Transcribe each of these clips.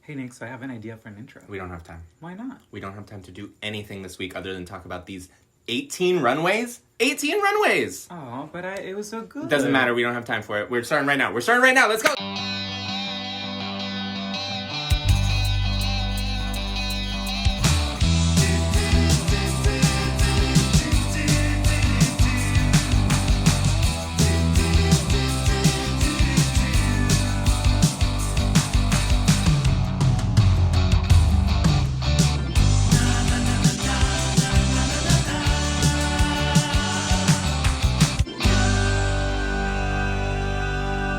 Hey, Nick, so I have an idea for an intro. We don't have time. Why not? We don't have time to do anything this week other than talk about these 18 runways. 18 runways! Oh, but it was so good. Doesn't matter. We don't have time for it. We're starting right now. Let's go!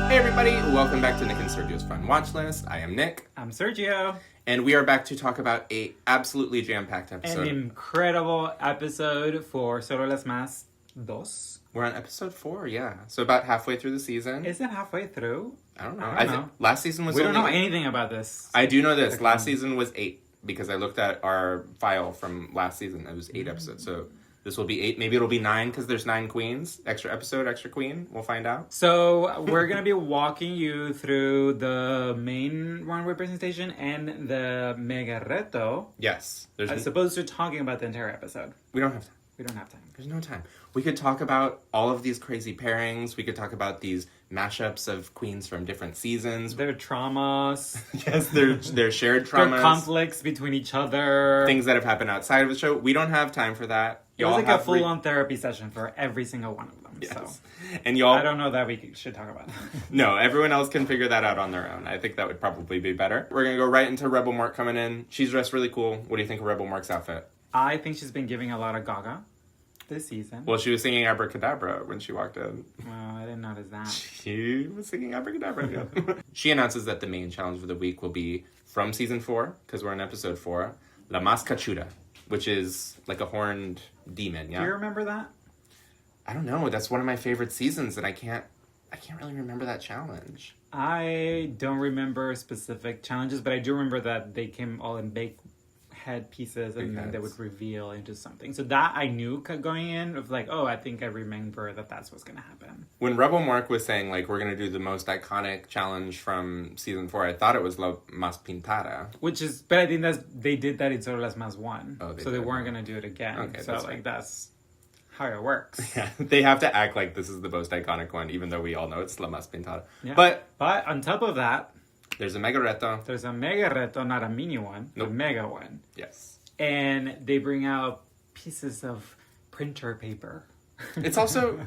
Hey everybody, welcome back to Nick and Sergio's Fun Watchlist. I am Nick. I'm Sergio. And we are back to talk about a absolutely jam-packed episode. An incredible episode for Solo Las Más 2. We're on episode 4, yeah. So about halfway through the season. Is it halfway through? I don't know. I think last season was We don't know only... anything about this. I do know this. Last season was 8 because I looked at our file from last season. It was 8 episodes. So this will be 8. Maybe it'll be 9 because there's 9 queens. Extra episode, extra queen. We'll find out. So we're going to be walking you through the main runway presentation and the Mega Reto. Yes. As opposed to talking about the entire episode. We don't have time. We don't have time. There's no time. We could talk about all of these crazy pairings. We could talk about these mashups of queens from different seasons. Their traumas. Yes, their shared traumas. Their conflicts between each other. Things that have happened outside of the show. We don't have time for that. It was like a full-on therapy session for every single one of them. Yes. So. And y'all... I don't know that we should talk about that. No, everyone else can figure that out on their own. I think that would probably be better. We're going to go right into Rebel Mark coming in. She's dressed really cool. What do you think of Rebel Mark's outfit? I think she's been giving a lot of gaga this season. Well, she was singing Abracadabra when she walked in. Well, I didn't notice that. She was singing Abracadabra. Yeah. She announces that the main challenge for the week will be from season 4, because we're in episode 4, La Más Cachuda, which is like a horned demon, yeah? Do you remember that? I don't know. That's one of my favorite seasons, and I can't really remember that challenge. I don't remember specific challenges, but I do remember that they came all in big head pieces and then they would reveal into something. So that I knew going in of like, oh, I think I remember that's what's going to happen. When Rebel Mark was saying, like, we're going to do the most iconic challenge from season 4, I thought it was La Más Pintada. But I think they did that in Solo Las Más 1. Oh, so they weren't going to do it again. Okay, so that's how it works. Yeah, they have to act like this is the most iconic one, even though we all know it's La Más Pintada. Yeah. But on top of that, there's a Mega Reto. There's a Mega Reto, not a mini one. Nope. A mega one. Yes. And they bring out pieces of printer paper. It's also...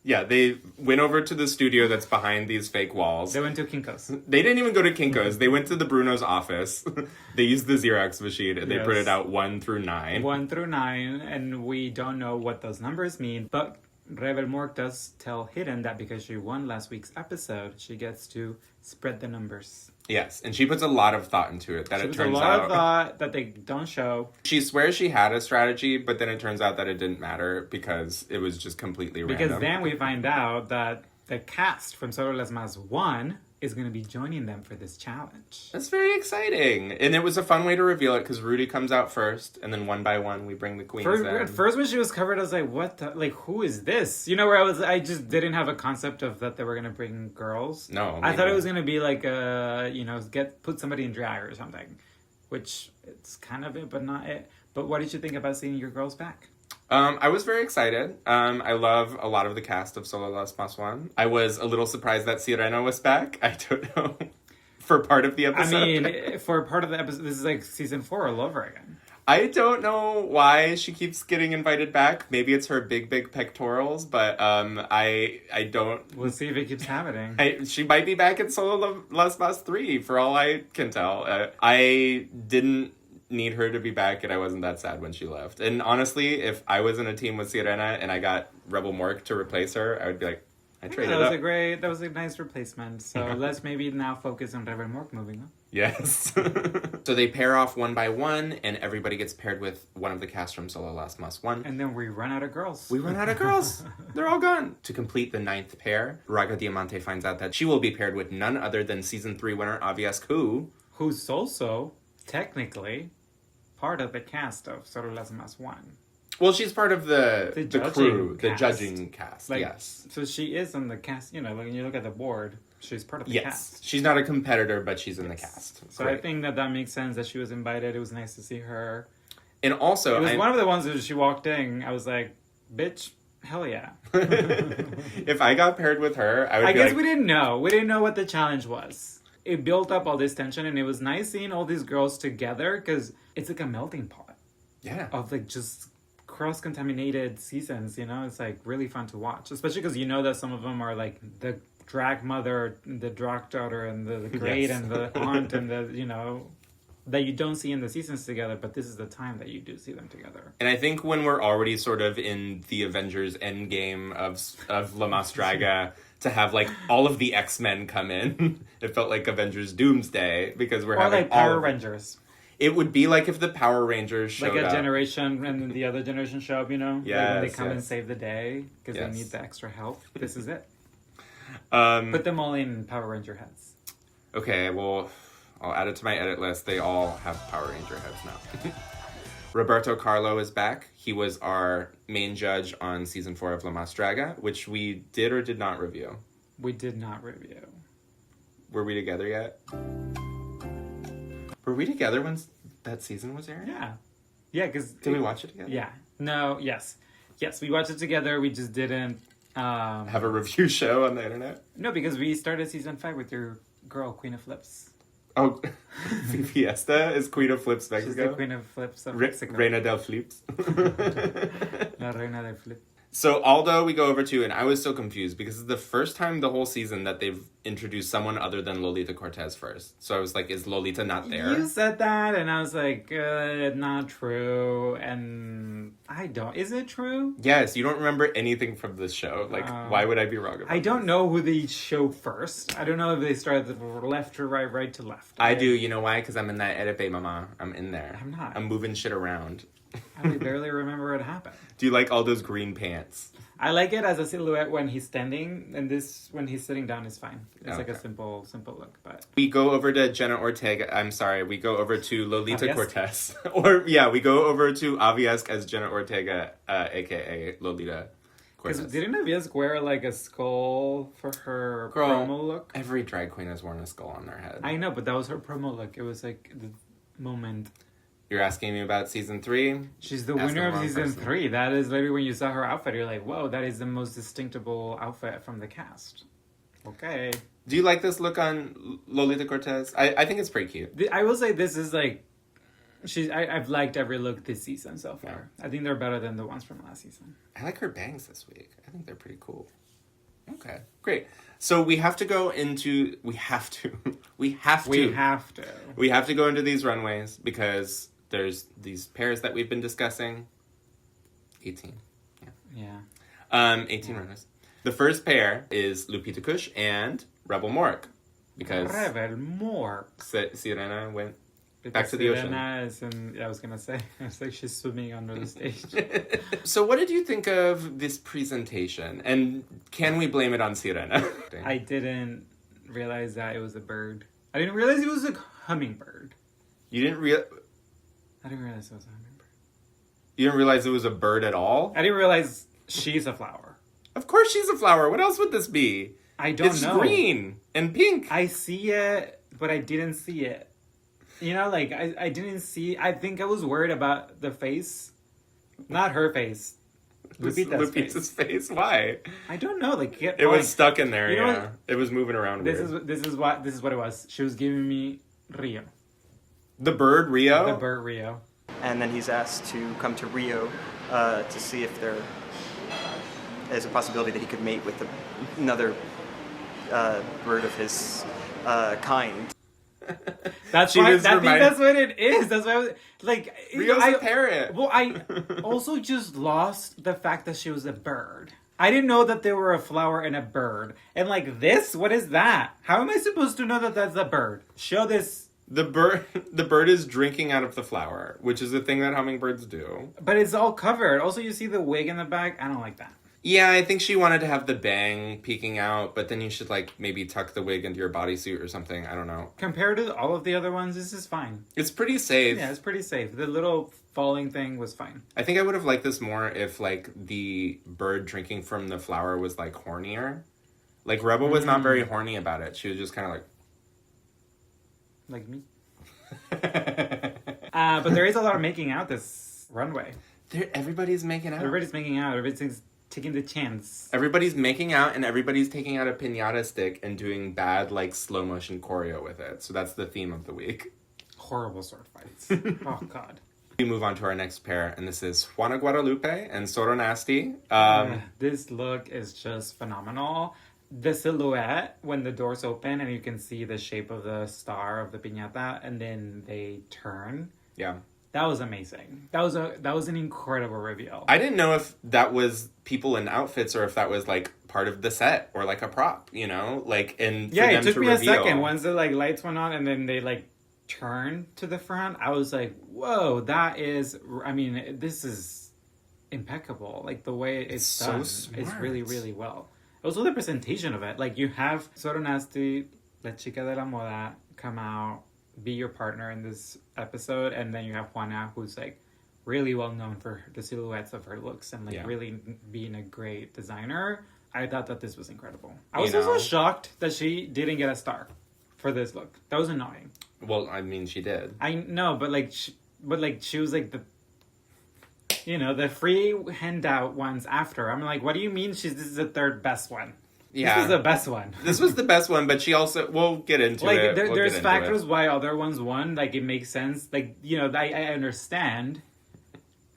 Yeah, they went over to the studio that's behind these fake walls. They went to Kinko's. They didn't even go to Kinko's. They went to the Bruno's office. They used the Xerox machine, and they printed out 1 through 9. 1 through 9, and we don't know what those numbers mean, but Rebel Mork does tell Hidden that because she won last week's episode, she gets to spread the numbers. Yes, and she puts a lot of thought into it. It turns out a lot of thought that they don't show. She swears she had a strategy, but then it turns out that it didn't matter because it was just completely random. Because then we find out that the cast from Solo Las Más 1 is going to be joining them for this challenge. That's very exciting. And it was a fun way to reveal it because Rudy comes out first, and then one by one we bring the queens in. At first when she was covered, I was like, what the, like, who is this? You know, where I just didn't have a concept of that they were going to bring girls. No. I thought it was going to be like, put somebody in drag or something, which it's kind of it, but not it. But what did you think about seeing your girls back? I was very excited. I love a lot of the cast of Solo Las Más 1. I was a little surprised that Sirena was back. I don't know. For part of the episode. I mean, for part of the episode, this is like season 4 all over again. I don't know why she keeps getting invited back. Maybe it's her big pectorals, but I don't... We'll see if it keeps happening. She might be back in Solo Las Más 3, for all I can tell. I didn't need her to be back, and I wasn't that sad when she left. And honestly, if I was in a team with Sirena and I got Rebel Mork to replace her, I would be like, I traded up. That was a nice replacement. So let's maybe now focus on Rebel Mork moving on. Yes. So they pair off one by one, and everybody gets paired with one of the cast from Solo Las Más 1. And then we run out of girls. They're all gone. To complete the 9th pair, Raga Diamante finds out that she will be paired with none other than season 3 winner Avias Ku. Who's also, technically, part of the cast of Solo Las Más 1. Well, she's part of the crew, cast. the judging cast, like, yes. So she is on the cast, like when you look at the board. She's part of the yes. cast. She's not a competitor, but she's in the cast. So Great. I think that makes sense that she was invited. It was nice to see her. And also... It was one of the ones that she walked in, I was like, bitch, hell yeah. If I got paired with her, I would I be guess like... we didn't know. We didn't know what the challenge was. It built up all this tension, and it was nice seeing all these girls together, because it's like a melting pot. Yeah. Of like just cross-contaminated seasons, you know? It's like really fun to watch. Especially because you know that some of them are like the drag mother, the drag daughter, and the great, Yes. and the aunt, and the, you know... that you don't see in the seasons together, but this is the time that you do see them together. And I think when we're already sort of in the Avengers Endgame of La Más Draga, to have like all of the X-Men come in, it felt like Avengers Doomsday, because we're having like Power Rangers. It would be like if the Power Rangers showed like a up. generation and then the other generation show up, you know? Yes, like when they come yes. and save the day because Yes. they need the extra help. This is it. Put them all in Power Ranger heads. Okay, well, I'll add it to my edit list. They all have Power Ranger heads now. Roberto Carlo is back. He was our main judge on season 4 of La Más Draga, which we did or did not review. We did not review. Were we together yet? Were we together when that season was airing? Yeah. Yeah, because... Did we watch it together? Yeah. No, yes. Yes, we watched it together. We just didn't... Have a review show on the internet? No, because we started season 5 with your girl, Queen of Flips. Oh, Fiesta is Queen of Flips Mexico? She's the Queen of Flips of Mexico. Reina del Flips. La Reina del Flip. So Aldo we go over to, and I was so confused because it's the first time the whole season that they've introduced someone other than Lolita Cortez first. So I was like, is Lolita not there? You said that, and I was like, not true. And I don't. Is it true? Yes, you don't remember anything from this show. Like, why would I be wrong about I don't know who they show first. I don't know if they started left to right, right to left. I do. You know why? Because I'm in that Erepe Mama. I'm in there. I'm not. I'm moving shit around. I barely remember it happened. Do you like all those green pants? I like it as a silhouette when he's standing, and this when he's sitting down is fine. It's like Okay. a simple look. But We go over to Jenna Ortega. I'm sorry. We go over to Lolita Aviesque? Cortez. We go over to Aviesque as Jenna Ortega, a.k.a. Lolita because Cortez. didn't Aviesque wear like a skull for her Girl, promo look? Every drag queen has worn a skull on their head. I know, but that was her promo look. It was like the moment. You're asking me about season 3? She's the Asking winner the of wrong season person. 3. That is literally when you saw her outfit, you're like, whoa, that is the most distinctable outfit from the cast. Okay. Do you like this look on Lolita Cortez? I think it's pretty cute. I will say this is like, I've liked every look this season so far. I think they're better than the ones from last season. I like her bangs this week. I think they're pretty cool. Okay, great. So we have to go into... We have to go into these runways because there's these pairs that we've been discussing. 18. Yeah. 18 runways. The first pair is Lupita Kush and Rebel Mork. Because Rebel Mork. Sirena went back to the ocean. I was going to say, it's like she's swimming under the stage. So what did you think of this presentation? And can we blame it on Sirena? I didn't realize that it was a bird. I didn't realize it was a hummingbird. You didn't I didn't realize it was a hummingbird. You didn't realize it was a bird at all? I didn't realize she's a flower. Of course she's a flower. What else would this be? I don't know. It's green and pink. I see it, but I didn't see it. You know, like, I didn't see... I think I was worried about the face. Not her face. Lupita's face. Why? I don't know. Like, It was stuck in there, You know yeah. what? It was moving around This weird. is what it was. She was giving me Rio. The bird, Rio? The bird Rio. And then he's asked to come to Rio to see if there is a possibility that he could mate with another bird of his kind. That's She why. I was think remind- that's what it is. That's why I was like. Rio's a parrot. Well, I also just lost the fact that she was a bird. I didn't know that there were a flower and a bird. And like this, what is that? How am I supposed to know that that's a bird? Show this. The bird is drinking out of the flower, which is a thing that hummingbirds do. But it's all covered. Also, you see the wig in the back. I don't like that. Yeah, I think she wanted to have the bang peeking out, but then you should, like, maybe tuck the wig into your bodysuit or something. I don't know. Compared to all of the other ones, this is fine. It's pretty safe. Yeah, it's pretty safe. The little falling thing was fine. I think I would have liked this more if, like, the bird drinking from the flower was, like, hornier. Like, Rebel was not very horny about it. She was just kind of like me. But there is a lot of making out this runway. Everybody's making out. Everybody's making out. Everybody's taking the chance. Everybody's making out, and everybody's taking out a piñata stick and doing bad, like, slow motion choreo with it. So that's the theme of the week. Horrible sword fights. Oh, God. We move on to our next pair, and this is Juana Guadalupe and Soro Nasty. This look is just phenomenal. The silhouette, when the doors open and you can see the shape of the star of the piñata, and then they turn. Yeah. That was amazing. That was an incredible reveal. I didn't know if that was people in outfits or if that was, like, part of the set or, like, a prop, you know? Like, and for yeah, them it took to me reveal. a second. Once the, like, lights went on and then they, like, turned to the front, I was like, whoa, that is... I mean, this is impeccable. Like, the way it's so done smart. is really, really well. Also, the presentation of it. Like, you have Soro Nasty, La Chica de la Moda, come out, be your partner in this episode, and then you have Juana, who's, like, really well known for the silhouettes of her looks and, like, really being a great designer. I thought that this was incredible. I was also shocked that she didn't get a star for this look. That was annoying. Well, I mean, she did. I know, but she was like the free handout ones after. I'm like, what do you mean this is the third best one? Yeah. This is the best one. This was the best one, but she also... We'll get into like, it. There's factors why other ones won. Like, it makes sense. Like, I understand.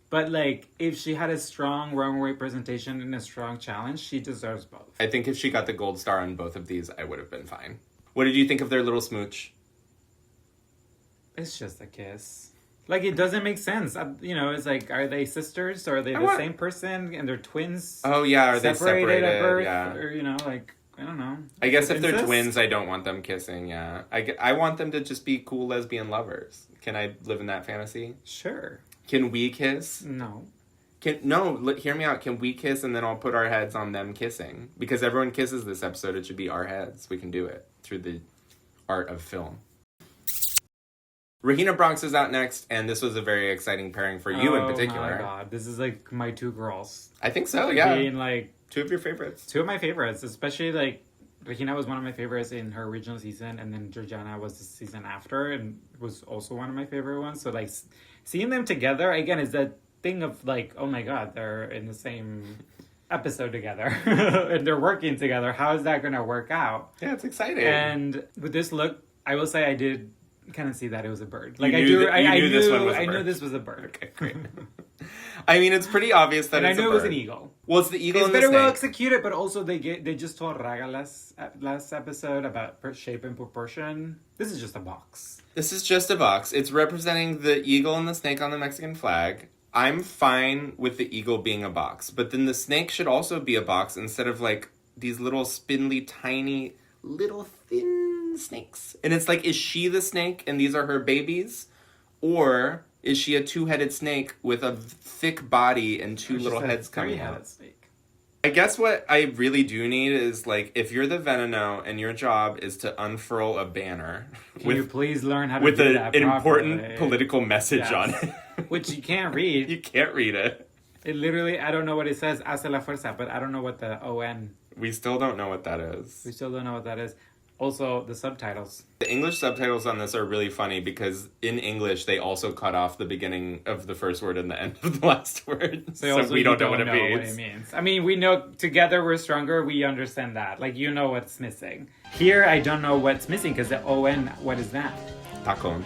But, like, if she had a strong runway presentation and a strong challenge, she deserves both. I think if she got the gold star on both of these, I would have been fine. What did you think of their little smooch? It's just a kiss. Like, it doesn't make sense. It's like, are they sisters? Or are they the same person? And they're twins? Oh, yeah. Are they separated? At birth? Yeah. Or, like, I don't know. I guess if they're twins, I don't want them kissing, yeah. I want them to just be cool lesbian lovers. Can I live in that fantasy? Sure. Can we kiss? No. Hear me out. Can we kiss and then I'll put our heads on them kissing? Because everyone kisses this episode. It should be our heads. We can do it through the art of film. Regina Bronx is out next, and this was a very exciting pairing for you in particular. Oh my God. This is like my two girls. I think so, yeah. Being like... Two of your favorites. Two of my favorites, especially like... Regina was one of my favorites in her original season, and then Georgiana was the season after, and was also one of my favorite ones. So like, seeing them together, again, is that thing of like, oh my God, they're in the same episode together, and they're working together. How is that going to work out? Yeah, it's exciting. And with this look, I will say I did kind of see that it was a bird. Like, I knew this was a bird. Okay, great. I mean, it's pretty obvious that and it's a bird. I knew it was an eagle. Well, it's the eagle it's and the very snake. well executed, but also they just told Raga last episode about shape and proportion. This is just a box. This is just a box. It's representing the eagle and the snake on the Mexican flag. I'm fine with the eagle being a box, but then the snake should also be a box instead of like these little spindly, tiny, little thin snakes. And it's like, is she the snake and these are her babies? Or is she a two-headed snake with a thick body and two little heads coming out? Snake. I guess what I really do need is, like, if you're the Veneno and your job is to unfurl a banner... Can you please learn how to with do that an properly? important political message on it. Which you can't read. You can't read it. It literally, I don't know what it says, hace la fuerza, but I don't know what the O-N... We still don't know what that is. We still don't know what that is. Also, the subtitles. The English subtitles on this are really funny because in English, they also cut off the beginning of the first word and the end of the last word. So we don't know what it means. I mean, we know together we're stronger. We understand that. Like, you know what's missing. Here, I don't know what's missing because the O-N, what is that? Tacón.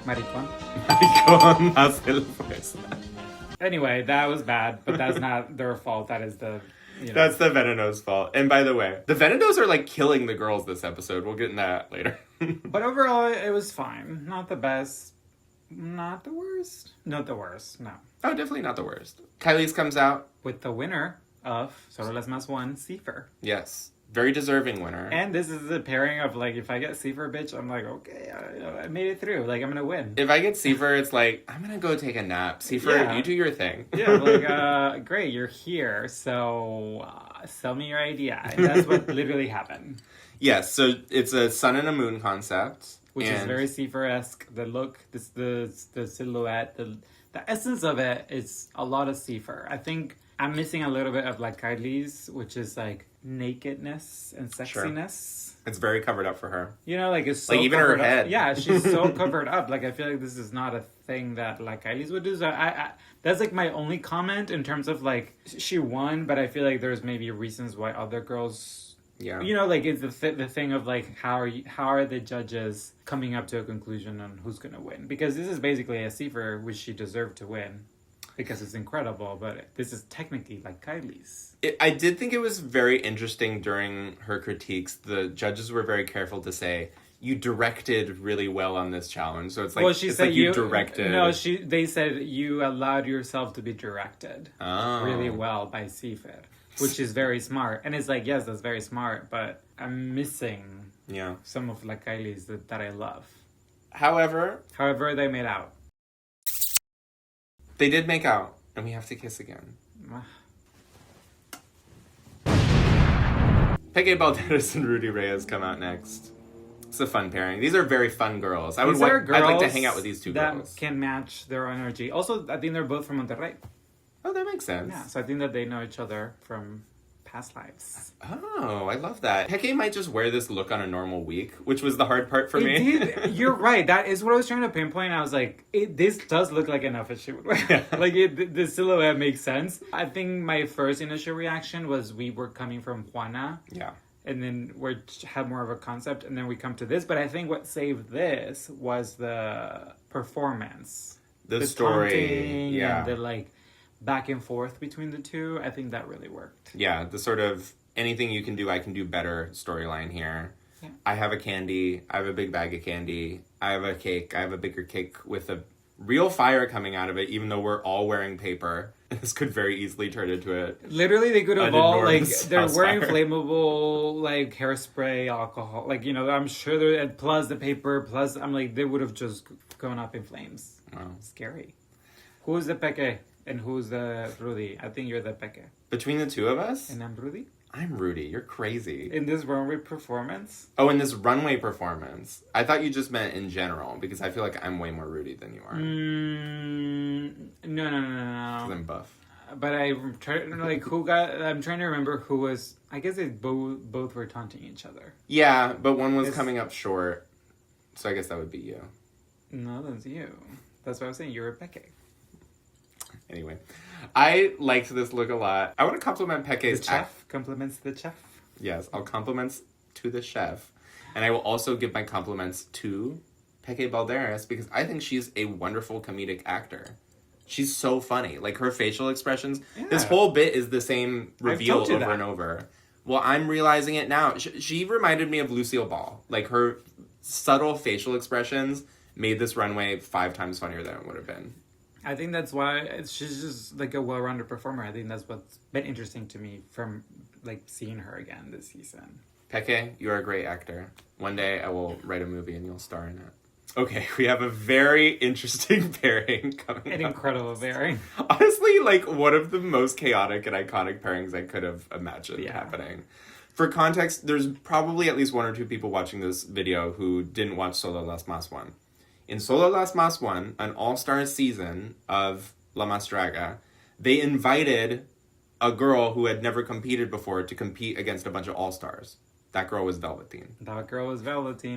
Maricón. Maricón hace la fuerza. Anyway, that was bad, but that's not their fault. That is the... That's the Veneno's fault. And by the way, the Venenos are like killing the girls this episode. We'll get into that later. But overall, it was fine. Not the best. Not the worst. Not the worst, no. Oh, definitely not the worst. Kylie's comes out. With the winner of Solo Las Más 1, Cipher. Yes. Very deserving winner. And this is the pairing of, like, if I get Cipher, bitch, I'm like, okay, I made it through. Like, I'm going to win. If I get Cipher, it's like, I'm going to go take a nap. Cipher, you do your thing. Yeah, like, great, you're here, so sell me your idea. And that's what literally happened. Yes, so it's a sun and a moon concept. Which is very Cipher-esque. The look, the silhouette, the essence of it is a lot of Cipher. I think I'm missing a little bit of, like, Kylie's, which is, like, nakedness and sexiness. It's very covered up for her. You know, like, it's so like even her head. up. Yeah, she's so covered up. Like, I feel like this is not a thing that, like, Kylie's would do. So I that's, like, my only comment in terms of, like, she won, but I feel like there's maybe reasons why other girls... Yeah. You know, like, it's the thing of, like, how are the judges coming up to a conclusion on who's going to win? Because this is basically a Cipher, which she deserved to win. Because it's incredible, but this is technically like Kylie's. I did think it was very interesting during her critiques. The judges were very careful to say, you directed really well on this challenge. So it's like, she said like you directed. No, they said you allowed yourself to be directed really well by Cipher, which is very smart. And it's like, yes, that's very smart, but I'm missing some of like Kylie's that I love. However, they made out. They did make out, and we have to kiss again. Peke Balderas and Rudy Reyes come out next. It's a fun pairing. These are very fun girls. I'd like to hang out with these two girls. That can match their energy. Also, I think they're both from Monterrey. Oh, that makes sense. Yeah, so I think that they know each other from past lives. Oh, I love that. Peke might just wear this look on a normal week, which was the hard part for me. You're right. That is what I was trying to pinpoint. I was like, this does look like an outfit she would wear. Like, the silhouette makes sense. I think my first initial reaction was we were coming from Juana. Yeah. And then we had more of a concept, and then we come to this. But I think what saved this was the performance. The story. Yeah. And the, like, back and forth between the two. I think that really worked. Yeah, the sort of anything you can do, I can do better storyline here. Yeah. I have a candy. I have a big bag of candy. I have a cake. I have a bigger cake with a real fire coming out of it, even though we're all wearing paper. This could very easily turn into it. Literally, they could have all, like, they're wearing flammable, like, hairspray, alcohol. Like, you know, I'm sure they're, plus the paper, plus, I'm like, they would have just gone up in flames. Wow. Scary. Who's the Peke? And who's the Rudy? I think you're the Peke. Between the two of us? And I'm Rudy? I'm Rudy. You're crazy. In this runway performance? Oh, in this runway performance. I thought you just meant in general, because I feel like I'm way more Rudy than you are. No. Because I'm buff. But I'm trying to remember who was... I guess they both were taunting each other. Yeah, but one was coming up short. So I guess that would be you. No, that's you. That's what I was saying. You're a Peke. Anyway, I liked this look a lot. I want to compliment Peke's... The chef compliments the chef. Yes, I'll compliments to the chef. And I will also give my compliments to Peke Balderas, because I think she's a wonderful comedic actor. She's so funny. Like, her facial expressions. Yeah. This whole bit is the same reveal over and over. Well, I'm realizing it now. She reminded me of Lucille Ball. Like, her subtle facial expressions made this runway 5 times funnier than it would have been. I think that's why she's just, like, a well-rounded performer. I think that's what's been interesting to me from, like, seeing her again this season. Peke, you're a great actor. One day I will write a movie and you'll star in it. Okay, we have a very interesting pairing coming up. An incredible pairing. Honestly, like, one of the most chaotic and iconic pairings I could have imagined happening. For context, there's probably at least 1 or 2 people watching this video who didn't watch Solo Las Más 1. In Solo Las Más 1, an all-star season of La Más Draga, they invited a girl who had never competed before to compete against a bunch of all-stars. That girl was Velveteen.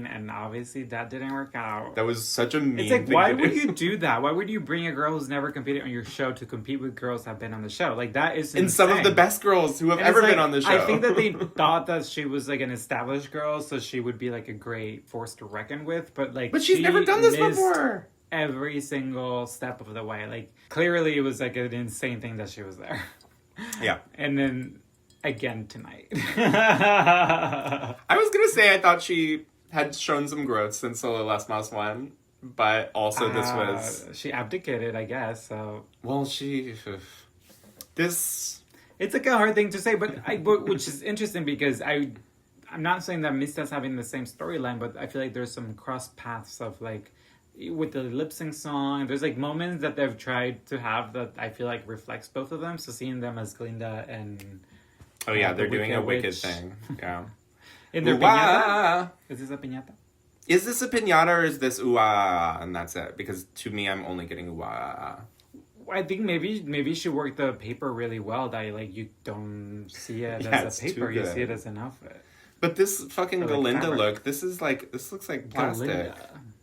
And obviously that didn't work out. That was such a mean thing. It's like, why would you do that? Why would you bring a girl who's never competed on your show to compete with girls that have been on the show? Like, that is insane. And some of the best girls who have ever been on the show. I think that they thought that she was, like, an established girl, so she would be, like, a great force to reckon with. But she's never done this before. Every single step of the way. Like, clearly it was, like, an insane thing that she was there. Yeah. And then... again tonight. I was gonna say I thought she had shown some growth since Solo Las Más 1, but also this was... She abdicated, I guess, so... Well, this... It's like a hard thing to say, but which is interesting because I'm not saying that Mista's having the same storyline, but I feel like there's some cross paths of, like, with the lip sync song, there's, like, moments that they've tried to have that I feel like reflects both of them, so seeing them as Glinda and... Oh, yeah, they're doing a wicked thing. Yeah. In their piñata? Is this a piñata? Is this a piñata or is this ooh-ah, and that's it? Because to me, I'm only getting ooh-ah. I think maybe she worked the paper really well. That like you don't see it as a paper, you see it as an outfit. But this fucking Galinda fabric. look, this looks like plastic. Galinda.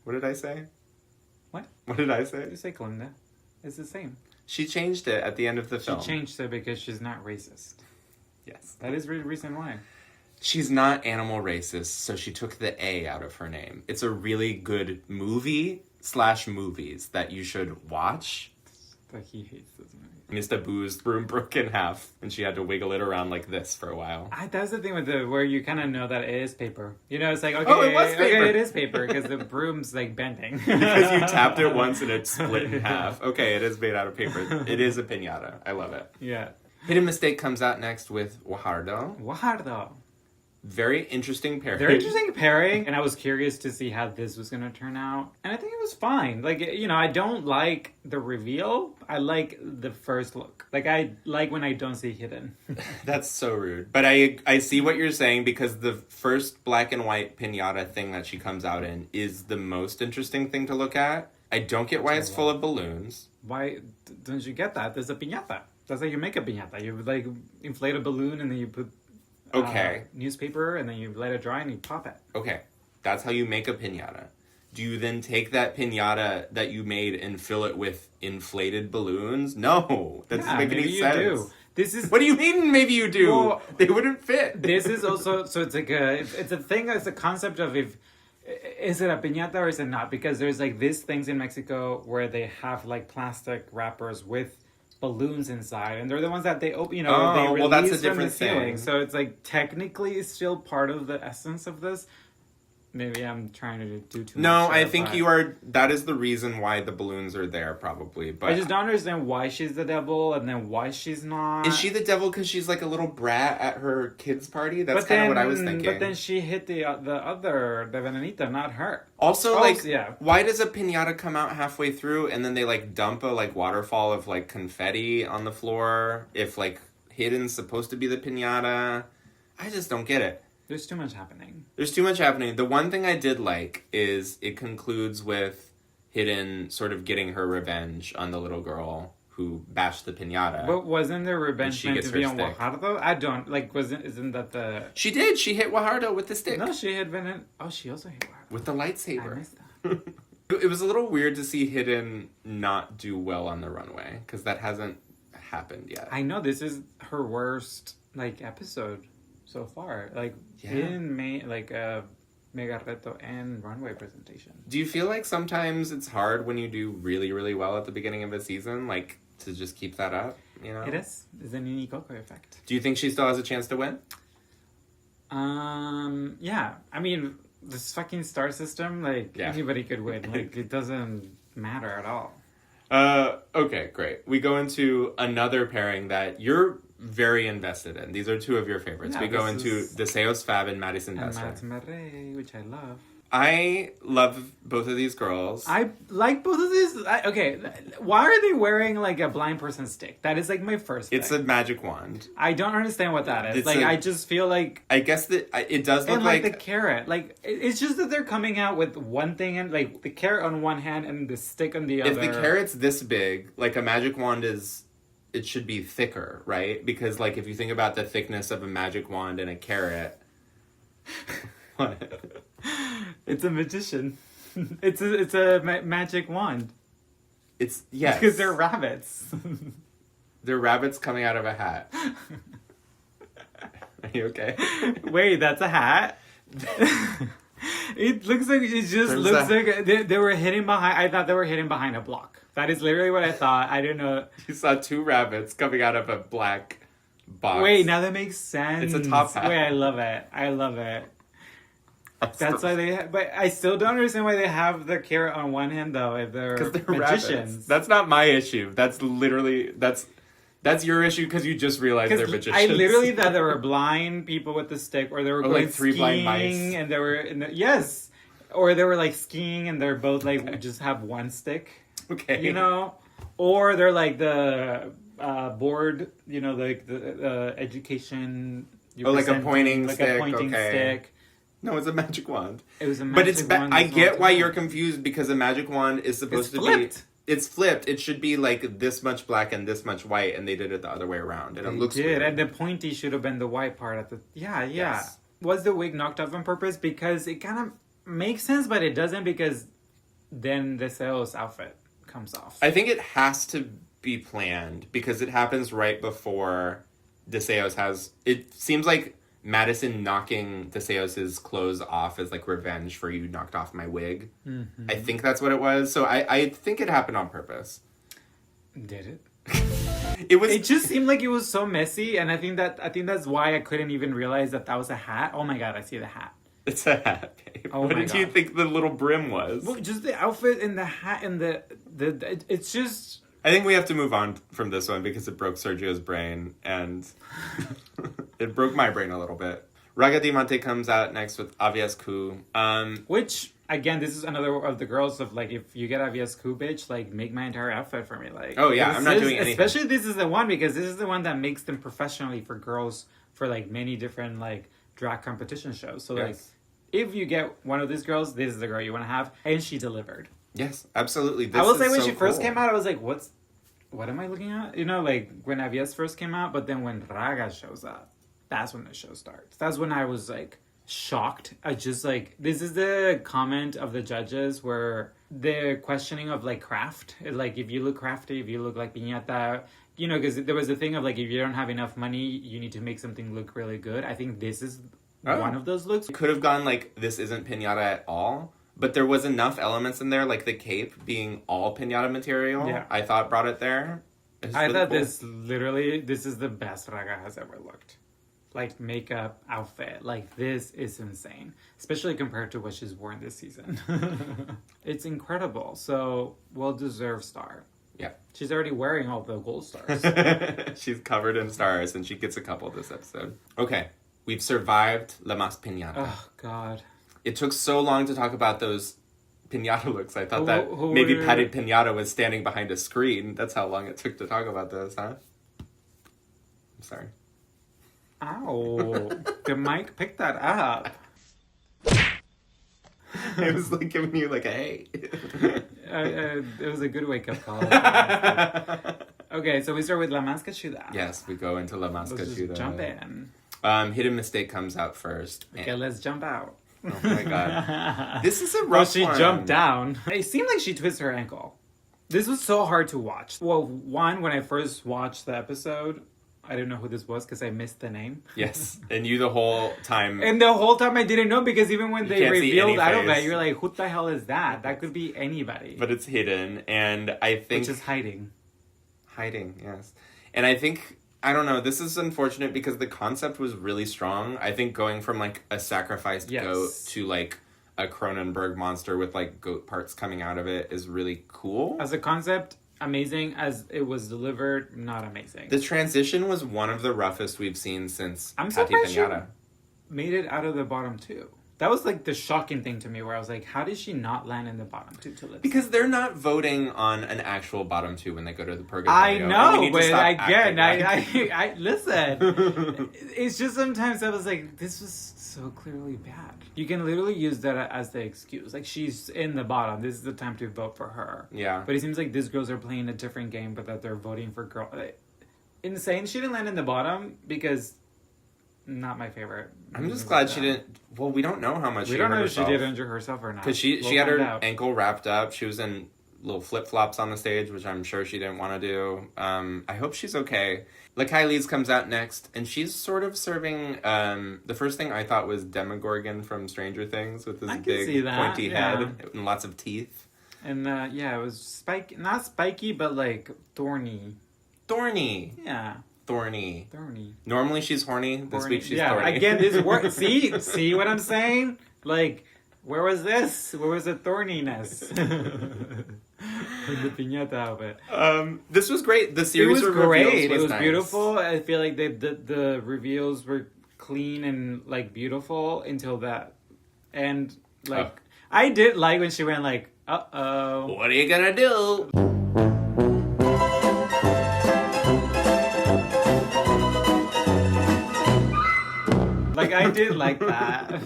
What did I say? What? What did I say? You say Galinda. It's the same. She changed it at the end of the film. She changed it because she's not racist. Yes. That is the reason why. She's not animal racist, so she took the A out of her name. It's a really good movie/movies that you should watch. But he hates this movie. Mr. Boo's broom broke in half, and she had to wiggle it around like this for a while. That's the thing with where you kind of know that it is paper. You know, it's like, okay, Oh, it was paper. Okay, it is paper, because the broom's, like, bending. Because you tapped it once and it split in half. Okay, it is made out of paper. It is a piñata. I love it. Yeah. Hidden Mistake comes out next with Guajardo. Guajardo. Very interesting pairing. Very interesting pairing, and I was curious to see how this was going to turn out. And I think it was fine. Like, you know, I don't like the reveal. I like the first look. Like, I like when I don't see hidden. That's so rude. But I see what you're saying, because the first black and white piñata thing that she comes out in is the most interesting thing to look at. I don't get why it's full of balloons. Why don't you get that? There's a piñata. That's how you make a piñata. You, like, inflate a balloon and then you put... Okay. Newspaper, and then you let it dry and you pop it. Okay. That's how you make a piñata. Do you then take that piñata that you made and fill it with inflated balloons? No. That doesn't make any sense. Do. This is... What do you mean maybe you do? Well, they wouldn't fit. This is also... So it's like it's a thing, it's a concept of if... Is it a piñata or is it not? Because there's like these things in Mexico where they have like plastic wrappers with balloons inside, and they're the ones that they open, you know, they release that's a from different the ceiling. thing. So it's like technically it's still part of the essence of this. Maybe I'm trying to do too much. No, I think you are. That is the reason why the balloons are there, probably. But I just don't understand why she's the devil and then why she's not. Is she the devil because she's like a little brat at her kids' party? That's kind of what I was thinking. But then she hit the Venenita, not her. Also, why does a piñata come out halfway through and then they like dump a like waterfall of like confetti on the floor? If like Hidden's supposed to be the piñata, I just don't get it. There's too much happening. The one thing I did like is it concludes with Hidden sort of getting her revenge on the little girl who bashed the piñata. But wasn't there revenge meant to be on stick. Guajardo? I don't, like, isn't that the... She did. She hit Guajardo with the stick. No, she had been Oh, she also hit Guajardo. With the lightsaber. I missed that. It was a little weird to see Hidden not do well on the runway, because that hasn't happened yet. I know, this is her worst, like, episode so far. Like, Hidden made, like, a mega reto and runway presentation. Do you feel like sometimes it's hard when you do really, really well at the beginning of a season, like, to just keep that up, you know? It is. It's an Nini Coco effect. Do you think she still has a chance to win? Yeah. I mean, this fucking star system, like, anybody could win. Like, it doesn't matter at all. Okay, great. We go into another pairing that you're very invested in. These are two of your favorites. We go into Deseos Fab and Madison Bessa. Which I love. I love both of these girls. I like both of these. Okay, why are they wearing like a blind person stick? That is like my first thing. It's a magic wand. I don't understand what that is. I just feel like... I guess that it does look and like... the carrot. Like, it's just that they're coming out with one thing and like the carrot on one hand and the stick on the other. If the carrot's this big, like a magic wand is... It should be thicker, right? Because like if you think about the thickness of a magic wand and a carrot... What? It's a magician. It's a magic wand. It's yes, because they're rabbits. They're rabbits coming out of a hat. Are you okay? Wait, that's a hat. It looks like like they were hidden behind. I thought they were hidden behind a block. That is literally what I thought. I didn't know. You saw two rabbits coming out of a black box. Wait, now that makes sense. It's a top hat. Wait, I love it. That's why they... But I still don't understand why they have the carrot on one hand, though, if they're magicians. Rabbits. That's not my issue. That's literally... That's your issue because you just realized they're magicians. I literally thought there were blind people with the stick, or they were going like three skiing, blind mice. And they were... Yes! Or they were, like, skiing, and they're both, like, just have one stick. Okay. You know? Or they're, like, the board, you know, like, the education... like a pointing stick. Like a pointing stick. No, it's a magic wand. It was a magic wand. I get why you're confused because a magic wand is supposed to be... it's flipped. It should be like this much black and this much white, and they did it the other way around, and it looks weird. And the pointy should have been the white part at the... Yeah. Yes. Was the wig knocked off on purpose? Because it kind of makes sense, but it doesn't, because then Deseo's outfit comes off. I think it has to be planned, because it happens right before Deseo's has... It seems like Madison knocking Deseos' clothes off as like revenge for you knocked off my wig. Mm-hmm. I think that's what it was. So I think it happened on purpose. Did it? It just seemed like it was so messy, and I think that's why I couldn't even realize that was a hat. Oh my god, I see the hat. It's a hat, babe. Oh what did you think the little brim was? Well, just the outfit and the hat and it's just... I think we have to move on from this one because it broke Sergio's brain, and it broke my brain a little bit. Raga Diamante comes out next with Avias Ku. Which, again, this is another of the girls of, like, if you get Avias Ku, bitch, like, make my entire outfit for me. Like, oh, yeah, I'm not doing anything. Especially this is the one, because this is the one that makes them professionally for girls for, like, many different, like, drag competition shows. So, yes. Like, if you get one of these girls, this is the girl you want to have. And she delivered. Yes, absolutely. I will say when she first came out, I was like, what am I looking at? You know, like, when Avias first came out, but then when Raga shows up, that's when the show starts. That's when I was, like, shocked. I just, like, this is the comment of the judges where the questioning of, like, craft. Like, if you look crafty, if you look like piñata, you know, because there was a thing of, like, if you don't have enough money, you need to make something look really good. I think this is one of those looks. It could have gone, like, this isn't piñata at all. But there was enough elements in there, like the cape being all piñata material. Yeah. I thought brought it there. I thought cool. This is the best Raga has ever looked. Like, makeup, outfit. Like, this is insane. Especially compared to what she's worn this season. It's incredible. So, well-deserved star. Yeah. She's already wearing all the gold stars. She's covered in stars, and she gets a couple this episode. Okay. We've survived La Más Piñata. Oh, God. It took so long to talk about those piñata looks. I thought that maybe Patty Piñata was standing behind a screen. That's how long it took to talk about those, huh? I'm sorry. Ow. The mic picked that up. It was like giving you like a hey. It was a good wake-up call. Okay, so we start with La Más Cachuda. Yes, we go into La Más Cachuda. Let's just jump in. Hidden Mistake comes out first. Okay, let's jump out. Oh my god. This is a rough one. She jumped down. It seemed like she twisted her ankle. This was so hard to watch. Well, one, when I first watched the episode, I didn't know who this was because I missed the name. Yes. And you the whole time. And the whole time I didn't know, because even when they revealed out of it, you're like, who the hell is that? That could be anybody. But it's hidden, and I think... Which is hiding. Hiding, yes. And I think... I don't know, this is unfortunate because the concept was really strong. I think going from, like, a sacrificed goat to, like, a Cronenberg monster with, like, goat parts coming out of it is really cool. As a concept, amazing. As it was delivered, not amazing. The transition was one of the roughest we've seen since Patty Piñata. Made it out of the bottom two. That was, like, the shocking thing to me, where I was like, how did she not land in the bottom two to lip? Because they're not voting on an actual bottom two when they go to the Purgatorio. I know, but again, I listen. It's just sometimes I was like, this was so clearly bad. You can literally use that as the excuse. Like, she's in the bottom. This is the time to vote for her. Yeah. But it seems like these girls are playing a different game, but that they're voting for insane. She didn't land in the bottom because... Not my favorite. I'm just glad she didn't... Well, we don't know how much she hurt herself. We don't know if she did injure herself or not. Because she had her ankle wrapped up. She was in little flip-flops on the stage, which I'm sure she didn't want to do. I hope she's okay. Lakai Lees comes out next, and she's sort of serving... the first thing I thought was Demogorgon from Stranger Things with this big pointy head and lots of teeth. And, it was not spiky, but, like, thorny. Thorny! Yeah. Thorny. Normally she's horny. This week she's thorny. Again, this work. See what I'm saying? Like, where was this? Where was the thorniness? The piñata outfit. This was great. The series was great. It was nice. Beautiful. I feel like the reveals were clean and, like, beautiful until that. And, like, I did like when she went like, uh-oh. What are you gonna do? Like, I did like that.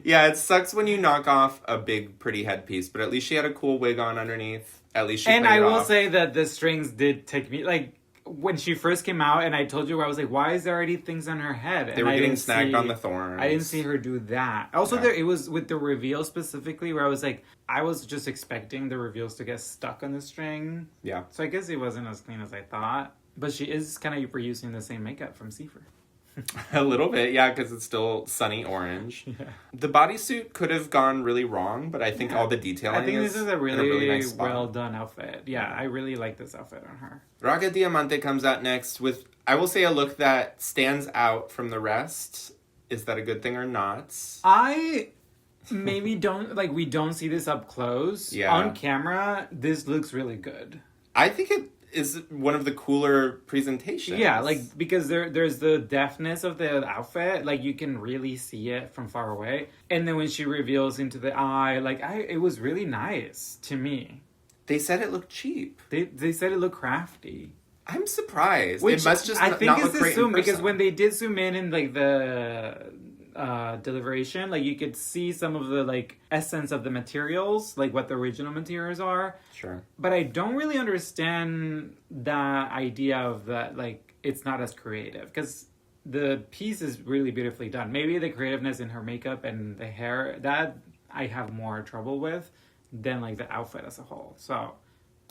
Yeah, it sucks when you knock off a big, pretty headpiece, but at least she had a cool wig on underneath. At least she And played I it will off. say that the strings did take me, like, when she first came out, and I told you where I was like, why is there already things on her head? They were getting snagged on the thorns. I didn't see her do that. Also, it was with the reveal specifically where I was like, I was just expecting the reveals to get stuck on the string. Yeah. So I guess it wasn't as clean as I thought. But she is kind of reusing the same makeup from Seifer. A little bit, yeah, because it's still sunny orange. Yeah. The bodysuit could have gone really wrong, but I think all the detailing I think this is a really nice well done outfit. Yeah, I really like this outfit on her. Raga Diamante comes out next with, I will say, a look that stands out from the rest. Is that a good thing or not? I maybe don't, like, we don't see this up close. Yeah. On camera, this looks really good. I think it is one of the cooler presentations. Yeah, like, because there's the deftness of the outfit, like, you can really see it from far away. And then when she reveals into the eye, like, it was really nice to me. They said it looked cheap. They said it looked crafty. I'm surprised. Which it must just I think not is look great assumed, in person. because when they did zoom in like the deliberation, like, you could see some of the, like, essence of the materials, like what the original materials are. Sure. But I don't really understand that idea of that, like, it's not as creative, because the piece is really beautifully done. Maybe the creativeness in her makeup and the hair, that I have more trouble with than, like, the outfit as a whole. So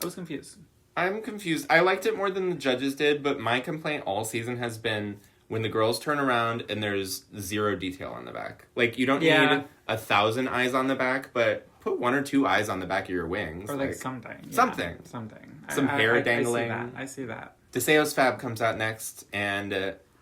I was confused. I'm confused. I liked it more than the judges did, but my complaint all season has been when the girls turn around and there's zero detail on the back. Like, you don't need 1,000 eyes on the back, but put 1 or 2 eyes on the back of your wings. Or, like something. Yeah, something. Something. Some hair dangling. I see that. Deseo's Fab comes out next, and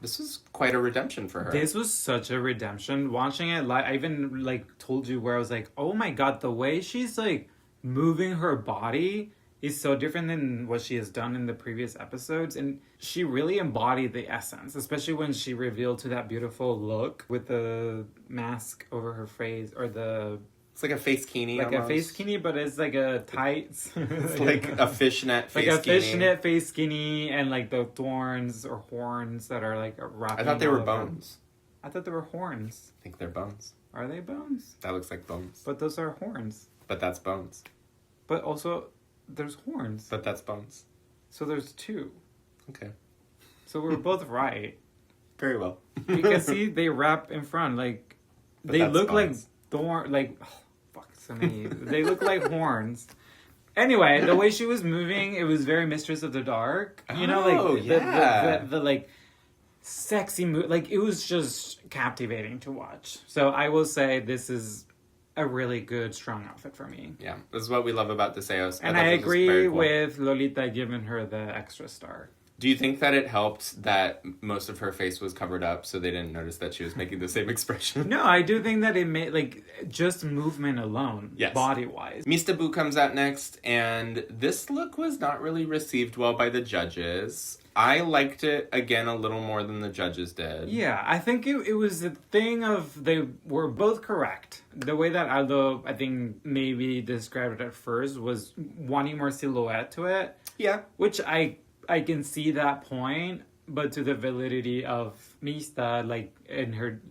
this was quite a redemption for her. This was such a redemption. Watching it live, I even, like, told you where I was like, oh my god, the way she's, like, moving her body is so different than what she has done in the previous episodes, and she really embodied the essence, especially when she revealed to that beautiful look with the mask over her face, or it's like a face kini, like almost. a face kini, but it's like a tight, it's like a fishnet face like a kini. fishnet face skinny, and like the thorns or horns that are like wrapping. I thought they were all bones. I thought they were horns. I think they're bones. Are they bones? That looks like bones. But those are horns. But that's bones. But also, there's horns. But that's bones. So there's 2. Okay. So we're both right. Very well. You can see they wrap in front, like, But they that's look bones. so many. They look like horns. Anyway, the way she was moving, it was very Mistress of the Dark. You know, like, the like, sexy move. Like, it was just captivating to watch. So I will say this is a really good, strong outfit for me. Yeah, this is what we love about Deseos. And I agree with Lolita giving her the extra star. Do you think that it helped that most of her face was covered up so they didn't notice that she was making the same expression? No, I do think that it made, like, just movement alone, yes, body-wise. Mista Boo comes out next, and this look was not really received well by the judges. I liked it, again, a little more than the judges did. Yeah, I think it was a thing of they were both correct. The way that Aldo, I think, maybe described it at first was wanting more silhouette to it. Yeah. Which I can see that point, but to the validity of Mista, like, in her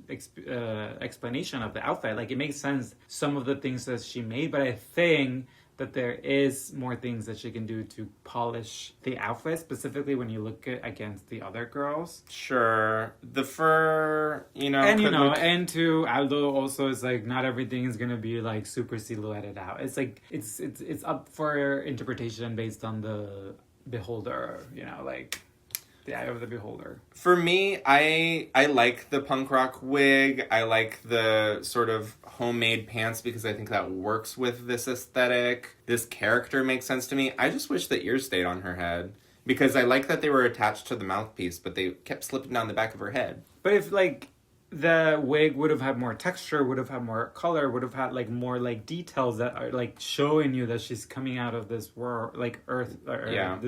explanation of the outfit, like, it makes sense, some of the things that she made, but I think that there is more things that she can do to polish the outfit, specifically when you look at against the other girls. Sure. The fur, And to Aldo also, is like, not everything is gonna be, like, super silhouetted out. It's like, it's up for interpretation based on the beholder, like, the eye of the beholder. For me, I like the punk rock wig. I like the sort of homemade pants because I think that works with this aesthetic. This character makes sense to me. I just wish the ears stayed on her head because I like that they were attached to the mouthpiece, but they kept slipping down the back of her head. But if, like, the wig would have had more texture, would have had more color, would have had, like, more, like, details that are, like, showing you that she's coming out of this world, like, earth, or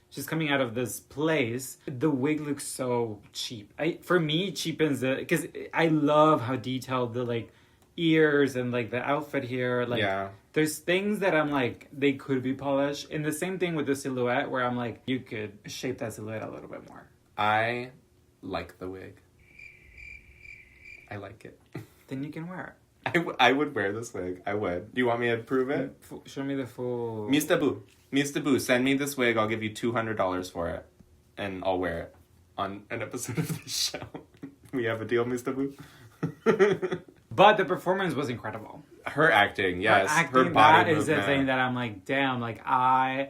she's coming out of this place. The wig looks so cheap. For me, cheapens it, because I love how detailed the, like, ears and, like, the outfit here. Like, there's things that I'm like, they could be polished. And the same thing with the silhouette, where I'm like, you could shape that silhouette a little bit more. I like the wig. I like it. Then you can wear I would wear this wig. I would. Do you want me to prove it? Show me the full... Mr. Boo, send me this wig. I'll give you $200 for it. And I'll wear it on an episode of the show. We have a deal, Mr. Boo? But the performance was incredible. Her acting, yes. Her body that movement. is the thing that I'm like, damn, like I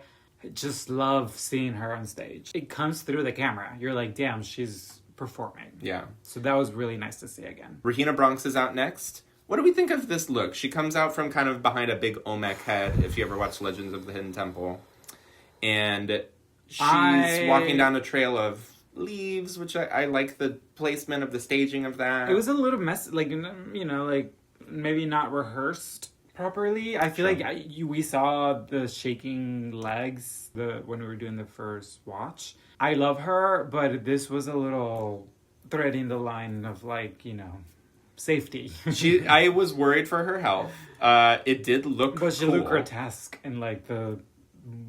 just love seeing her on stage. It comes through the camera. You're like, damn, she's performing. Yeah. So that was really nice to see again. Regina Bronx is out next. What do we think of this look? She comes out from kind of behind a big Olmec head, if you ever watch Legends of the Hidden Temple. And she's walking down a trail of leaves, which I like the placement of the staging of that. It was a little messy, like, you know, like maybe not rehearsed properly. I feel like we saw the shaking legs when we were doing the first watch. I love her, but this was a little threading the line of, like, you know, safety. I was worried for her health. It did look but she cool. looked grotesque and like the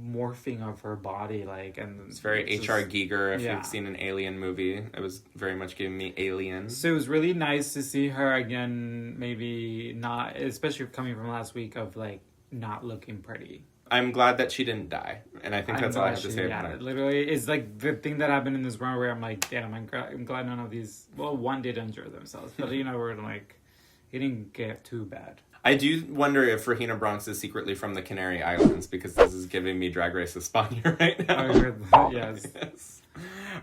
morphing of her body, like, and it's very H.R. Giger. If you've seen an Alien movie, it was very much giving me Alien. So it was really nice to see her again. Maybe not, especially coming from last week of like not looking pretty. I'm glad that she didn't die, and I think that's all I have to say about it. Literally, it's like the thing that happened in this run where I'm like, damn, I'm glad none of these. Well, one did injure themselves, but you know, we're like, it didn't get too bad. I do wonder if Regina Bronx is secretly from the Canary Islands, because this is giving me Drag Race España right now. I heard that, yes.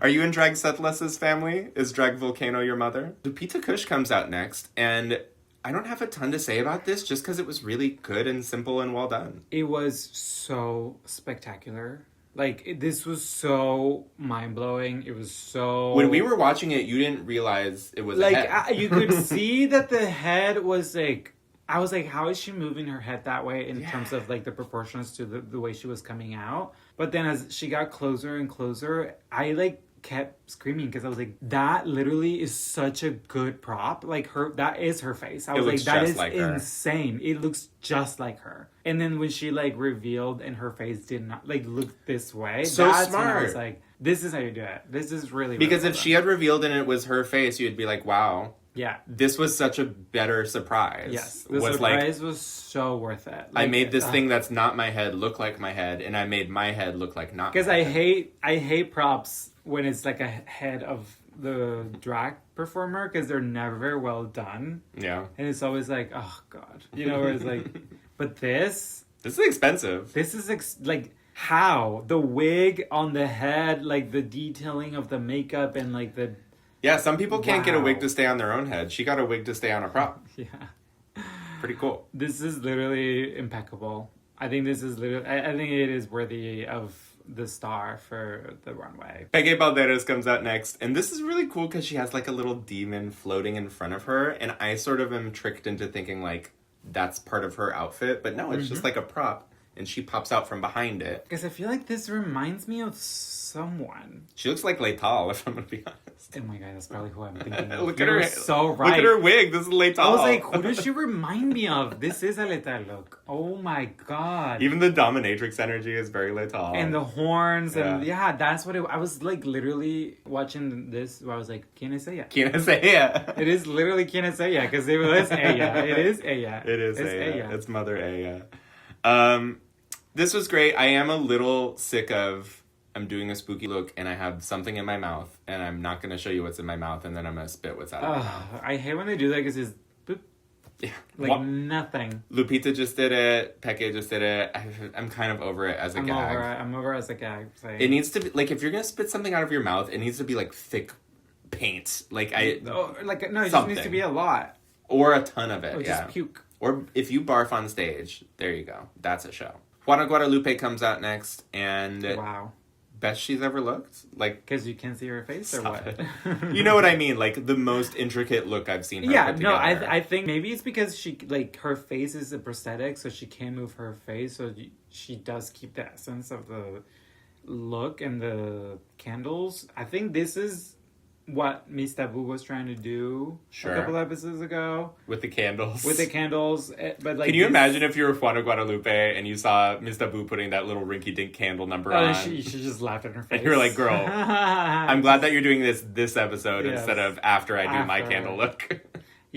Are you in Drag Settless's family? Is Drag Volcano your mother? Lupita Kush comes out next, and I don't have a ton to say about this just because it was really good and simple and well done. It was so spectacular. Like, this was so mind-blowing. It was so... When we were watching it, you didn't realize it was a head. You could see that the head was like... I was like, how is she moving her head that way in terms of like the proportions to the way she was coming out? But then as she got closer and closer, I like kept screaming because I was like, that literally is such a good prop. Like that is her face. I was like, that is insane. It looks just like her. And then when she like revealed and her face did not like look this way, that's when I was like, this is how you do it. This is really because if she had revealed and it was her face, you'd be like, wow. Yeah. This was such a better surprise. Yes. The surprise was so worth it. Like, I made this thing that's not my head look like my head, and I made my head look like not my head. Because I hate props when it's like a head of the drag performer, because they're never very well done. Yeah. And it's always like, oh, God. You know, where it's like, but this... This is expensive. This is, like, how? The wig on the head, like, the detailing of the makeup and, like, the... Yeah, some people can't get a wig to stay on their own head. She got a wig to stay on a prop. Yeah. Pretty cool. This is literally impeccable. I think this is literally... I think it is worthy of the star for the runway. Peggy Balderas comes out next, and this is really cool because she has like a little demon floating in front of her, and I sort of am tricked into thinking like that's part of her outfit, but no, it's just like a prop, and she pops out from behind it. Because I feel like this reminds me of someone. She looks like Leital, if I'm gonna be honest. Oh my god, that's probably who I'm thinking of. Look at her. So right. Look at her wig. This is Leital. I was like, who does she remind me of? This is a Leital look. Oh my god. Even the dominatrix energy is very Leital. And the horns and that's what I was like literally watching this where I was like, ¿Quién es ella? ¿Quién es ella? It is literally ¿Quién es ella? Because it was ella. It is ella. It is ella. It's Mother Ella. This was great. I am a little sick of I'm doing a spooky look and I have something in my mouth and I'm not going to show you what's in my mouth and then I'm going to spit what's out of my mouth. I hate when they do that because it's boop. Yeah. Like nothing. Lupita just did it. Peke just did it. I'm kind of over it as a gag. I'm over it as a gag. Like, it needs to be, like, if you're going to spit something out of your mouth, it needs to be, like, thick paint. Like, it just needs to be a lot. Or a ton of it, or just puke. Or if you barf on stage, there you go. That's a show. Juana Guadalupe comes out next, and... Wow. Best she's ever looked? Like, because you can't see her face or what? You know what I mean? Like, the most intricate look I've seen her put together. I think maybe it's because she, like, her face is a prosthetic, so she can't move her face, so she does keep the essence of the look and the candles. I think this is what Miss Taboo was trying to do a couple episodes ago. With the candles. But like, can you imagine if you were Juana Guadalupe and you saw Miss Taboo putting that little rinky-dink candle number on? You should just laugh in her face. And you're like, girl, I'm glad that you're doing this episode instead of after I do my candle look.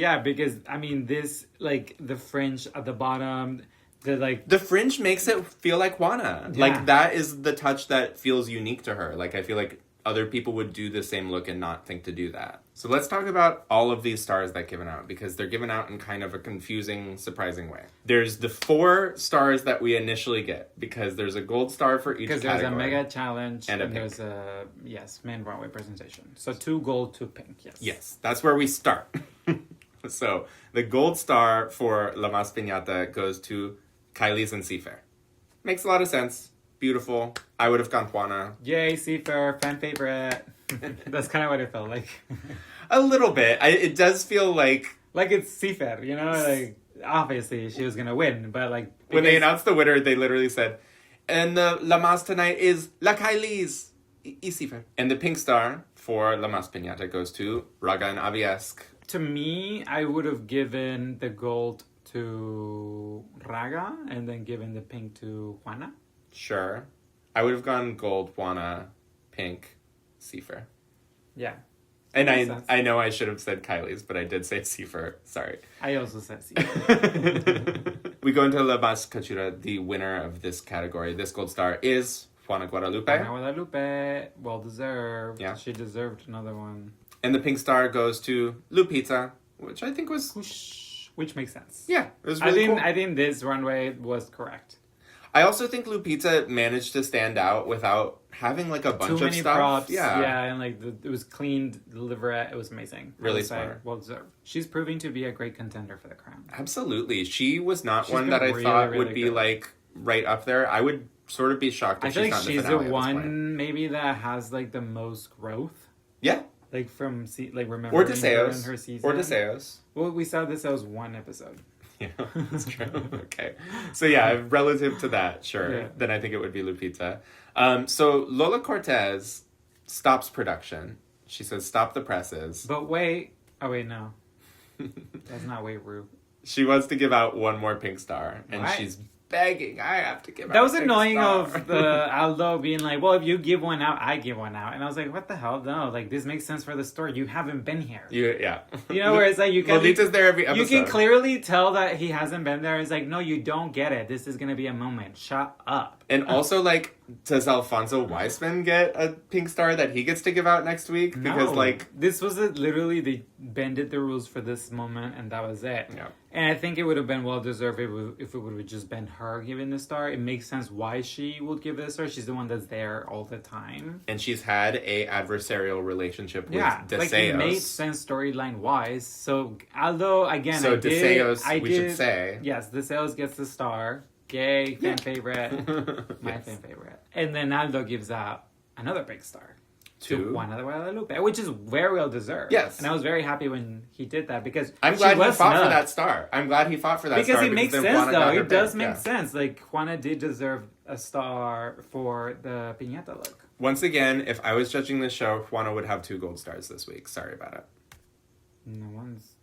Yeah, because, I mean, this, like, the fringe at the bottom, the fringe makes it feel like Juana. Yeah. Like, that is the touch that feels unique to her. Like, I feel like other people would do the same look and not think to do that. So let's talk about all of these stars that given out, because they're given out in kind of a confusing, surprising way. There's the 4 stars that we initially get, because there's a gold star for each category. Because there's a mega challenge and there's a, main runway presentation. So 2 gold, 2 pink, yes. Yes, that's where we start. So the gold star for La Más Piñata goes to Kylie's and Seafair. Makes a lot of sense. Beautiful. I would have gone Juana. Yay, Seafair, fan favorite. That's kind of what it felt like. A little bit. It does feel like... Like it's Seafair, you know? Like, obviously, she was going to win, but like... When they announced the winner, they literally said, and the La Más tonight is La Kylie's y Seafair. And the pink star for La Más Piñata goes to Raga and Aviesk. To me, I would have given the gold to Raga and then given the pink to Juana. Sure. I would have gone gold, Juana, pink, Seafair. Yeah. And I know I should have said Kylie's, but I did say Seafair. Sorry. I also said Seafair. We go into La Más Cachura. The winner of this category, this gold star, is Juana Guadalupe. Juana Guadalupe. Well deserved. Yeah. She deserved another one. And the pink star goes to Lupita, which I think was... Which makes sense. Yeah, it was really cool. I think this runway was correct. I also think Lupita managed to stand out without having like a bunch of stuff. Props. Yeah, and like it was cleaned, the livrette, it was amazing. Really smart. Well deserved. She's proving to be a great contender for the crown. Absolutely. She was not one that I thought would be like right up there. I would sort of be shocked if she's not in the finale. I feel like she's the one maybe that has like the most growth. Yeah. Like from remember or her in her season. Or Deseos. Well, we saw Deseos one episode. Yeah, that's true. Okay. So yeah, relative to that, sure. Yeah. Then I think it would be Lupita. So Lola Cortez stops production. She says, stop the presses. But wait. Oh, wait, no. That's not wait, Rue. She wants to give out one more pink star. And she's begging, I have to give out that was a pink annoying star. Of the Aldo being like, well, if you give one out, I give one out. And I was like, what the hell? No, like, this makes sense for the story. You haven't been here. Yeah. You know, where it's like, you can... Lolita's there every episode. You can clearly tell that he hasn't been there. It's like, no, you don't get it. This is going to be a moment. Shut up. And also, like, does Alfonso Weisman get a pink star that he gets to give out next week? Because, like... This was literally, they bended the rules for this moment, and that was it. Yeah. And I think it would have been well-deserved if it would have just been her giving the star. It makes sense why she would give the star. She's the one that's there all the time. And she's had a adversarial relationship with Deseos. Like, it made sense storyline-wise. So, although, again, should say. Yes, Deseos gets the star. Yay, fan favorite. My fan favorite. And then Aldo gives out another big star. To Juana de Guadalupe, which is very well deserved. Yes. And I was very happy when he did that because I'm glad he fought for that star. I'm glad he fought for that because star. It makes sense, though. It does make sense. Like, Juana did deserve a star for the piñata look. Once again, if I was judging this show, Juana would have 2 gold stars this week. Sorry about it. No one's...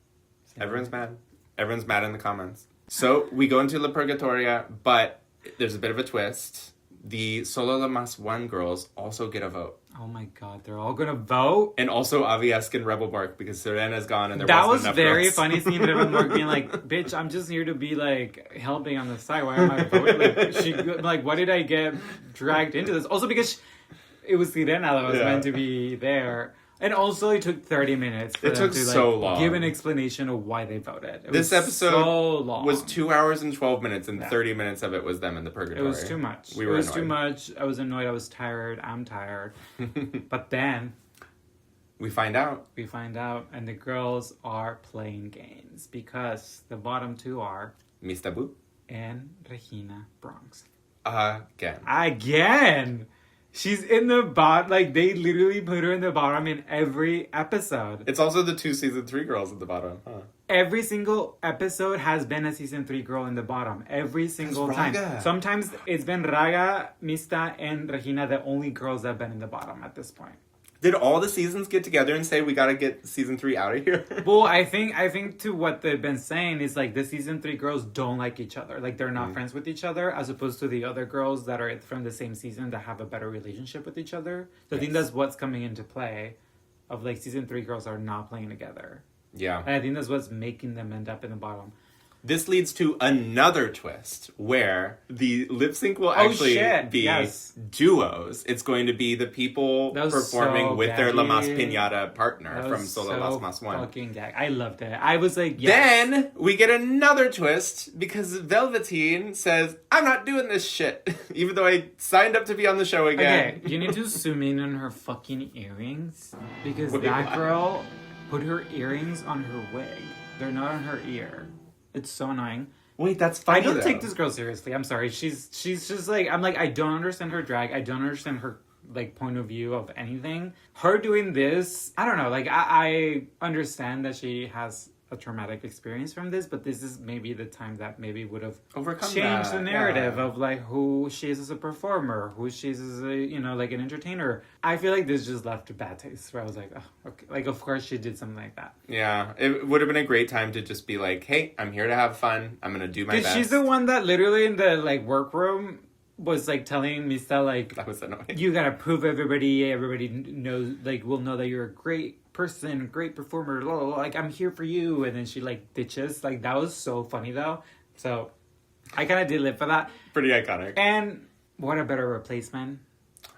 Everyone's mad. Everyone's mad in the comments. So, we go into La Purgatoria, but there's a bit of a twist. The Solo Las Más 1 girls also get a vote. Oh my god, they're all gonna vote? And also Aviesk and Rebel Bark because Serena's gone and there wasn't enough That was very girls. funny seeing Rebel Bark being like, bitch, I'm just here to be like helping on the side. Why am I voting? Like, why did I get dragged into this? Also because it was Sirena that was meant to be there. And also, it took 30 minutes for them to long. Give an explanation of why they voted. This episode so long. was 2 hours and 12 minutes, and 30 minutes of it was them in the purgatory. It was too much. It was too much. I was annoyed. I was tired. I'm tired. But then... We find out. And the girls are playing games. Because the bottom 2 are... Miss Taboo. And Regina Bronx. Again. She's in the bottom. Like, they literally put her in the bottom in every episode. It's also the 2 season 3 girls at the bottom, huh? Every single episode has been a season 3 girl in the bottom. Every single time. Sometimes it's been Raga, Mista, and Regina, the only girls that have been in the bottom at this point. Did all the seasons get together and say we gotta get season 3 out of here? Well, I think to what they've been saying is like the season 3 girls don't like each other. Like they're not friends with each other as opposed to the other girls that are from the same season that have a better relationship with each other. So I think that's what's coming into play of like season 3 girls are not playing together. Yeah. And I think that's what's making them end up in the bottom. This leads to another twist where the lip sync will actually be duos. It's going to be the people performing with their La Más Piñata partner from Solo Las Más 1. Fucking gag. I loved it. I was like, yes. Then we get another twist because Velveteen says, I'm not doing this shit, even though I signed up to be on the show again. Okay, you need to zoom in on her fucking earrings because that girl put her earrings on her wig. They're not on her ear. It's so annoying. Wait, that's funny. I don't take this girl seriously. I'm sorry. She's just like, I'm like, I don't understand her drag. I don't understand her like point of view of anything. Her doing this, I don't know. Like I understand that she has a traumatic experience from this, but this is maybe the time that maybe would have changed the narrative of like who she is as a performer, who she is as a, you know, like an entertainer. I feel like this just left a bad taste where I was like, oh, okay. Like, of course she did something like that. Yeah, it would have been a great time to just be like, hey, I'm here to have fun. I'm going to do my best. She's the one that literally in the like workroom was like telling Mista like, that was annoying. You got to prove everybody knows, like, will know that you're a great person, great performer, blah, blah, blah. Like, I'm here for you. And then she like ditches. Like, that was so funny though. So I kind of did live for that. Pretty iconic. And what a better replacement.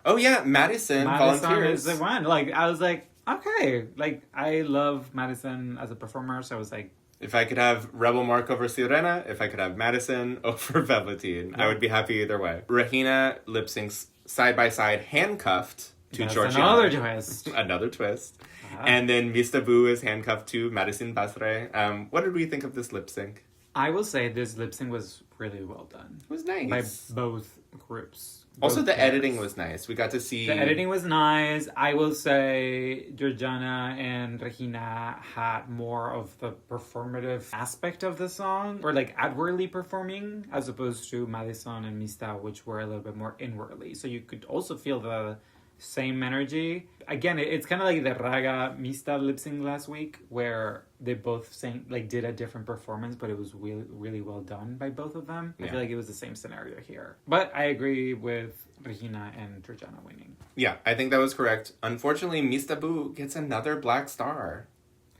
Oh yeah, Madison volunteers. Is the one. Like, I was like, okay. Like, I love Madison as a performer. So I was like, if I could have Rebel Mark over Sirena, if I could have Madison over Velveteen, I would be happy either way. Regina lip syncs side by side, handcuffed to Georgiana. Another twist. Another twist. And then Mista Boo is handcuffed to Madison Basre. What did we think of this lip sync? I will say this lip sync was really well done. It was nice. By both groups. Also, the editing was nice. We got to see... The editing was nice. I will say Georgiana and Regina had more of the performative aspect of the song, or like outwardly performing, as opposed to Madison and Mista, which were a little bit more inwardly. So you could also feel the same energy. Again, it's kind of like the Raga Mista lip sync last week, where they both did a different performance, but it was really, really well done by both of them. Yeah. I feel like it was the same scenario here. But I agree with Regina and Georgiana winning. Yeah, I think that was correct. Unfortunately, Mista Boo gets another black star.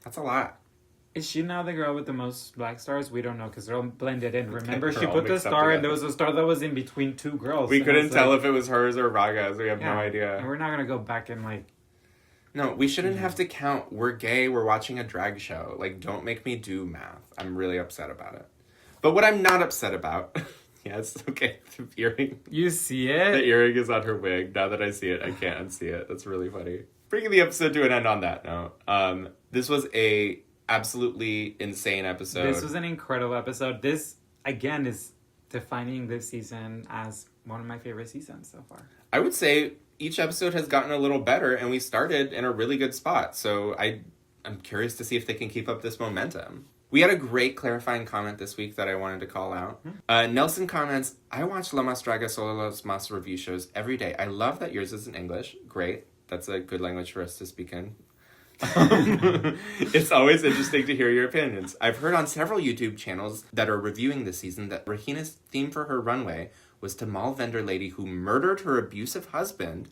That's a lot. Is she now the girl with the most black stars? We don't know because they're all blended in. Remember, she put the star and there was a star that was in between two girls. We couldn't tell if it was hers or Raga's. We have no idea. And we're not going to go back and like... No, we shouldn't have to count. We're gay. We're watching a drag show. Like, don't make me do math. I'm really upset about it. But what I'm not upset about... Yes, okay. The earring. You see it? The earring is on her wig. Now that I see it, I can't unsee it. That's really funny. Bringing the episode to an end on that note. This was a... absolutely insane episode. This was an incredible episode. This, again, is defining this season as one of my favorite seasons so far. I would say each episode has gotten a little better, and we started in a really good spot. So I'm curious to see if they can keep up this momentum. We had a great clarifying comment this week that I wanted to call out. Nelson comments, I watch La Más Draga Solo Las Más review shows every day. I love that yours is in English. Great. That's a good language for us to speak in. It's always interesting to hear your opinions. I've heard on several YouTube channels that are reviewing this season that Regina's theme for her runway was to mall vendor lady who murdered her abusive husband.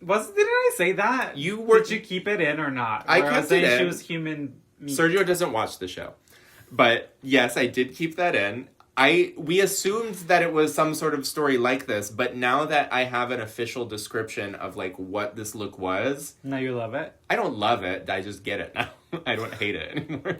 Didn't I say that? Did you keep it in or not? I kept it in. She was human meat. Sergio doesn't watch the show. But yes, I did keep that in. We assumed that it was some sort of story like this, but now that I have an official description of like what this look was... Now you love it? I don't love it, I just get it now. I don't hate it anymore.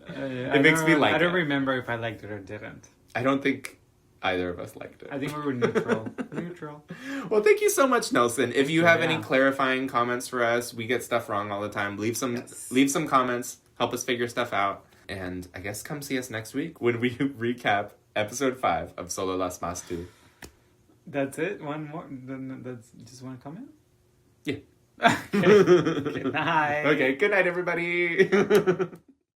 It makes me like it. I don't remember if I liked it or didn't. I don't think either of us liked it. I think we were neutral. Neutral. Well, thank you so much, Nelson. If you have any clarifying comments for us, we get stuff wrong all the time. Leave some comments, help us figure stuff out. And I guess come see us next week when we recap episode 5 of Solo Las Más 2. That's it? One more? That's just one comment? Yeah. Okay. Good night. Okay, good night, everybody.